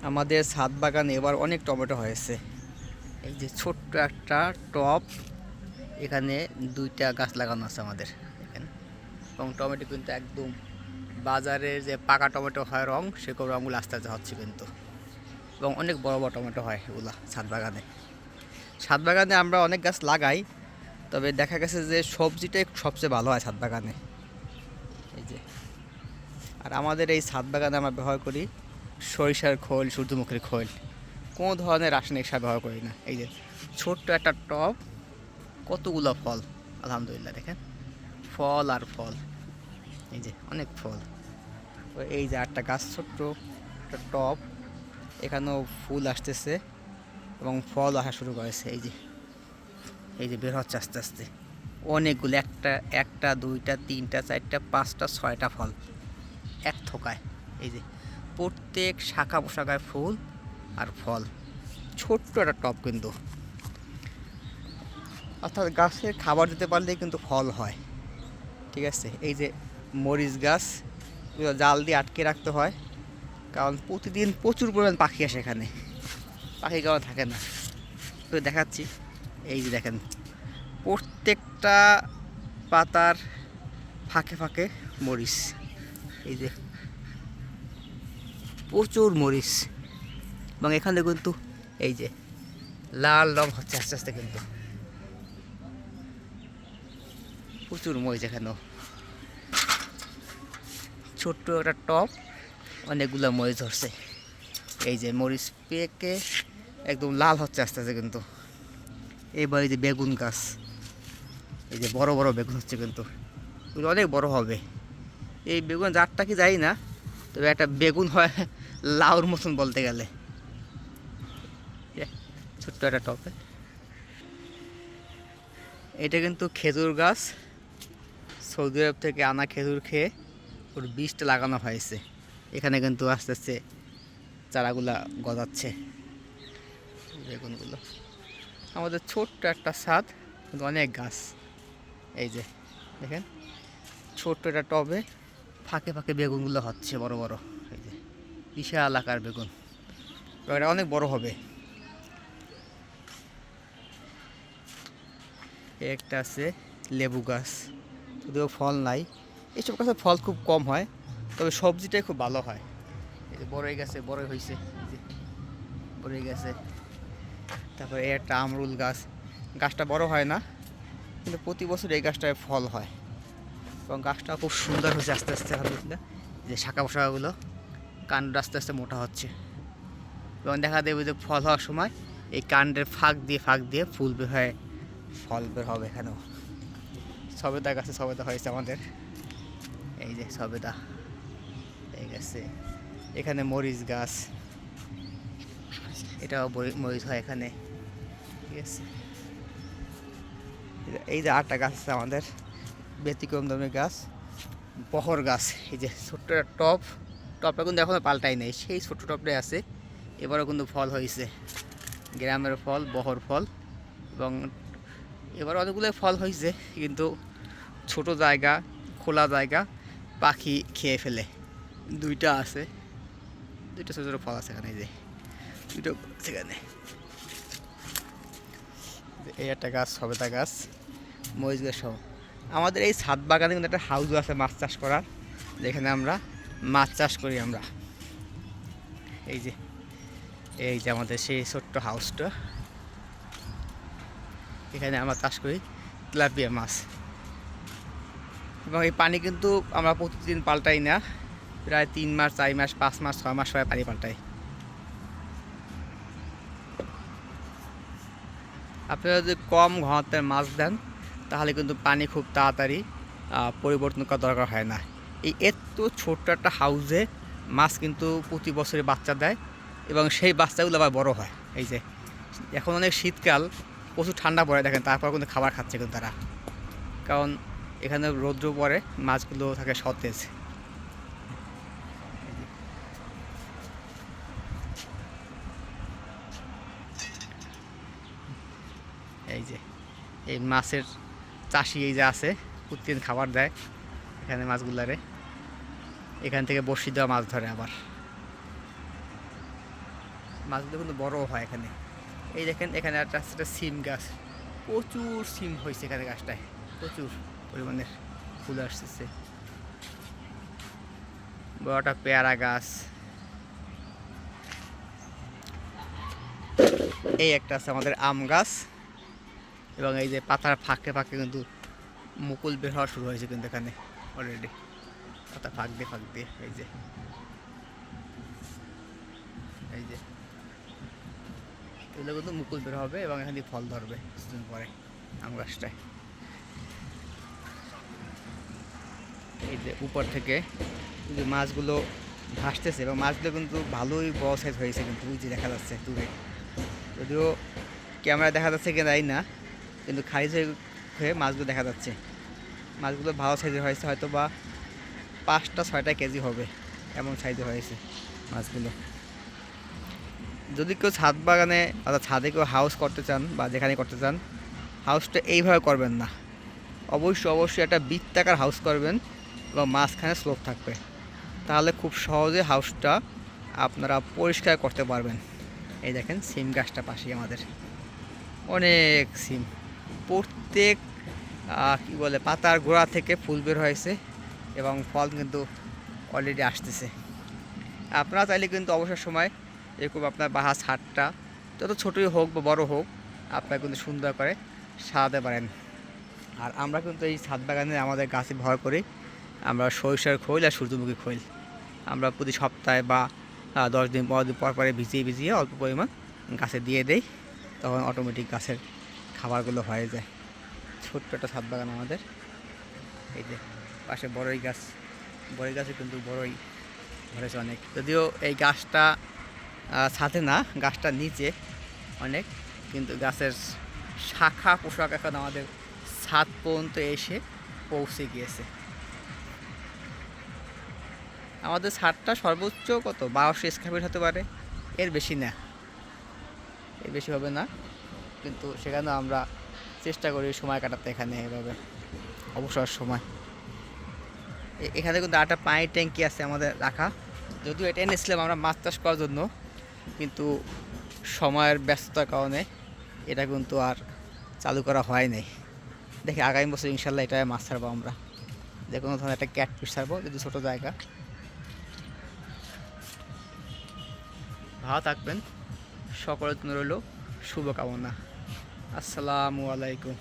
আমাদের ছাদ বাগানে এবার অনেক টমেটো হয়েছে। এই যে ছোট্ট একটা টব, এখানে 2টা গাছ লাগানো আছে আমাদের এখানে। এবং টমেটো কিন্তু একদম বাজারের যে পাকা টমেটো হয় রং, সেরকম রঙগুলো আস্তে আস্তে হচ্ছে কিন্তু। এবং অনেক বড় বড় টমেটো হয় এগুলা ছাদ বাগানে। ছাদ বাগানে আমরা অনেক গাছ লাগাই, তবে দেখা গেছে যে সবজিটাই সবচেয়ে ভালো হয় ছাদ বাগানে। এই যে, আর আমাদের এই ছাদ বাগানে আমরা ব্যবহার করি সরিষার খোল, সূর্যমুখীর খোল, কোনো ধরনের রাসায়নিক সার ব্যবহার করি না। এই যে ছোট্ট একটা টব, কতগুলো ফল, আলহামদুলিল্লাহ দেখেন, ফল আর ফল। এই যে অনেক ফল। এই যে একটা গাছ, ছোট্ট একটা টব, এখানেও ফুল আসতেছে এবং ফল আসা শুরু করেছে। এই যে বের হচ্ছে আস্তে আস্তে অনেকগুলো, একটা একটা 2টা 3টা 4টা 5টা 6টা ফল এক থোকায়। এই যে প্রত্যেক শাখা পোশাকায় ফুল আর ফল। ছোট্ট একটা টব কিন্তু, অর্থাৎ গাছের খাবার দিতে পারলেই কিন্তু ফল হয়। ঠিক আছে। এই যে মরিচ গাছ, জাল দিয়ে আটকে রাখতে হয়, কারণ প্রতিদিন প্রচুর পরিমাণ পাখি আসে এখানে, পাখি কারণ থাকে না। তো দেখাচ্ছি, এই যে দেখেন প্রত্যেকটা পাতার ফাঁকে ফাঁকে মরিচ। এই যে প্রচুর মরিচ, এবং এখানে কিন্তু এই যে লাল রং হচ্ছে আস্তে আস্তে, কিন্তু প্রচুর মরিচ এখানেও। ছোট্ট একটা টব, অনেকগুলো মরিচ ধরছে। এই যে মরিচ পেকে একদম লাল হচ্ছে আস্তে আস্তে কিন্তু। এবার এই যে বেগুন গাছ, এই যে বড় বড় বেগুন হচ্ছে কিন্তু, অনেক বড় হবে। এই বেগুন জাতটা কি যাই না, তবে একটা বেগুন হয় লাউর মতন বলতে গেলে। ছোট্ট একটা টবে, এটা কিন্তু খেজুর গাছ, সৌদি আরব থেকে আনা খেজুর খেয়ে ওর বীজটা লাগানো হয়েছে। এখানে কিন্তু আস্তে আস্তে চারাগুলা গজাচ্ছে বেগুনগুলো। আমাদের ছোট্ট একটা ছাদ, কিন্তু অনেক গাছ। এই যে দেখেন ছোট্ট একটা টবে ফাঁকে ফাঁকে বেগুনগুলো হচ্ছে বড় বড়। এই যে বিশাল আকার বেগুন, এটা অনেক বড় হবে। একটা আছে লেবু গাছ, যদিও ফল নাই। এইসব গাছে ফল খুব কম হয়, তবে সবজিটাই খুব ভালো হয়। এই যে বড়ই গাছে বড়ই হয়েছে, বড়ই গেছে। তারপরে একটা আমরুল গাছ, গাছটা বড় হয় না, কিন্তু প্রতি বছর এই গাছটায় ফল হয় এবং গাছটা খুব সুন্দর হয়েছে আস্তে আস্তে। আলহামদুলিল্লাহ, যে শাখা পোশাকাগুলো কাণ্ড আস্তে আস্তে মোটা হচ্ছে, এবং দেখা দেবে যে ফল হওয়ার সময় এই কাণ্ডের ফাঁক দিয়ে ফুল বের হয়, ফল বের হবে। এখানেও সবেদা গাছে সবেদা হয়েছে আমাদের। এই যে সবেদা এই গাছে, এখানে মরিচ গাছ, এটাও মরিচ হয় এখানে। ঠিক আছে। এই যে আটটা গাছ আছে আমাদের, ব্যতিক্রম ধর্মের গাছ, বহর গাছ। এই যে ছোট্ট একটা টপটা কিন্তু এখনও পাল্টাই নেই, সেই ছোট্ট টপটাই আছে। এবারও কিন্তু ফল হয়েছে, গ্রামের ফল, বহর ফল। এবং এবার অনেকগুলো ফল হয়েছে, কিন্তু ছোট জায়গা, খোলা জায়গা, পাখি খেয়ে ফেলে। 2টা আছে, 2টা ছোটো ছোটো ফল আছে এখানে। এই যে 2টো সেখানে। এই একটা গাছ সবেদা গাছ, মরিচ গাছ সহ। আমাদের এই ছাদ বাগানে কিন্তু একটা হাউস আছে মাছ চাষ করার, যেখানে আমরা মাছ চাষ করি আমরা। এই যে আমাদের সেই ছোট্ট হাউসটা, এখানে আমরা চাষ করি তেলাপিয়া মাছ। এবং এই পানি কিন্তু আমরা প্রতিদিন পাল্টাই না, প্রায় 3 মাস 4 মাস 5 মাস 6 মাস পরে পানি পাল্টাই। আপনারা যদি কম ঘনত্বের মাছ দেন, তাহলে কিন্তু পানি খুব তাড়াতাড়ি পরিবর্তন করা দরকার হয় না। এই এত ছোট্ট একটা হাউসে মাছ কিন্তু প্রতি বছরে বাচ্চা দেয়, এবং সেই বাচ্চাগুলো আবার বড় হয়। এই যে এখন অনেক শীতকাল, প্রচুর ঠান্ডা পড়ে, দেখেন তারপর কিন্তু খাবার খাচ্ছে কিন্তু তারা, কারণ এখানে রৌদ্র পড়ে, মাছগুলো থাকে সতেজ। এই যে এই মাছের চাষি এই যে আছে, প্রতিদিন খাবার দেয় এখানে মাছগুলারে, এখান থেকে বড়শি দেওয়া মাছ ধরে আবার। মাছগুলো কিন্তু বড়ও হয় এখানে। এই দেখেন এখানে একটা সিম গাছ, প্রচুর সিম হয়েছে এখানে গাছটায়, প্রচুর পরিমাণের ফুল আসতেছে। বড়টা পেয়ারা গাছ, এই একটা আছে আমাদের আম গাছ, এবং এই যে পাতার ফাঁকে ফাঁকে কিন্তু মুকুল বের হওয়া শুরু হয়েছে কিন্তু এখানে অলরেডি, পাতা ফাঁক দিয়ে এই যে এগুলো কিন্তু মুকুল বের হবে এবং এখানে ফল ধরবে কিছুদিন পরে আম গাছটায়। এই যে উপর থেকে যে মাছগুলো ভাসতেছে, এবং মাছগুলো কিন্তু ভালোই বড় সাইজ হয়েছে কিন্তু, ওই যে দেখা যাচ্ছে দূরে, যদিও ক্যামেরা দেখা যাচ্ছে কি তাই না, কিন্তু খারিজ হয়ে মাছগুলো দেখা যাচ্ছে। মাছগুলো ভালো সাইজের হয়েছে, হয়তো বা 5-6টা কেজি হবে এমন সাইজের হয়েছে মাছগুলো। যদি কেউ ছাদ বাগানে অর্থাৎ ছাদে কেউ হাউস করতে চান বা যেখানে করতে চান, হাউসটা এইভাবে করবেন না, অবশ্যই একটা বৃত্তাকার হাউস করবেন এবং মাঝখানে স্লোপ থাকবে, তাহলে খুব সহজে হাউসটা আপনারা পরিষ্কার করতে পারবেন। এই দেখেন সিম গাছটা পাশেই আমাদের অনেক সিম, প্রত্যেক কী বলে পাতার গোড়া থেকে ফুল বের হয়েছে এবং ফল কিন্তু অলরেডি আসতেছে। আপনারা চাইলে কিন্তু অবসর সময় এরকম আপনার বাসা ছাদটা যত ছোটোই হোক বা বড়ো হোক, আপনারা কিন্তু সুন্দর করে সাজাতে পারেন। আর আমরা কিন্তু এই ছাদ বাগানে আমাদের গাছে ভর করি আমরা সরিষার খৈল আর সূর্যমুখী খৈল, আমরা প্রতি সপ্তাহে বা 10 দিন 15 দিন পর পরে ভিজিয়ে অল্প পরিমাণ গাছে দিয়ে দেই, তখন অটোমেটিক গাছের খাবারগুলো হয়ে যায়। ছোট্ট একটা ছাদ বাগান আমাদের। এই যে পাশে বড়ই গাছে কিন্তু বড়ই ধরেছে অনেক, যদিও এই গাছটা ছাদে না, গাছটা নিচে অনেক, কিন্তু গাছের শাখা পোশাক এখন আমাদের ছাদ পর্যন্ত এসে পৌঁছে গিয়েছে। আমাদের ছাদটা সর্বোচ্চ কত 1200 স্কয়ার ফিট হতে পারে, এর বেশি না, এর বেশি হবে না, কিন্তু সেখানে আমরা চেষ্টা করি সময় কাটাতে এখানে এভাবে অবসর সময়। এখানে কিন্তু একটা পানির ট্যাঙ্কি আছে আমাদের রাখা, যদিও এটা এনেছিলাম আমরা মাছ চাষ করার জন্য, কিন্তু সময়ের ব্যস্ততার কারণে এটা কিন্তু আর চালু করা হয় নাই। দেখি আগামী বছর ইনশাল্লাহ এটা মাছ ছাড়বো আমরা, যে কোনো ধরনের একটা ক্যাটফিশ ছাড়বো, যদি ছোটো জায়গা। ভালো থাকবেন, সকলের জন্য রইল শুভকামনা। আসসালামু আলাইকুম।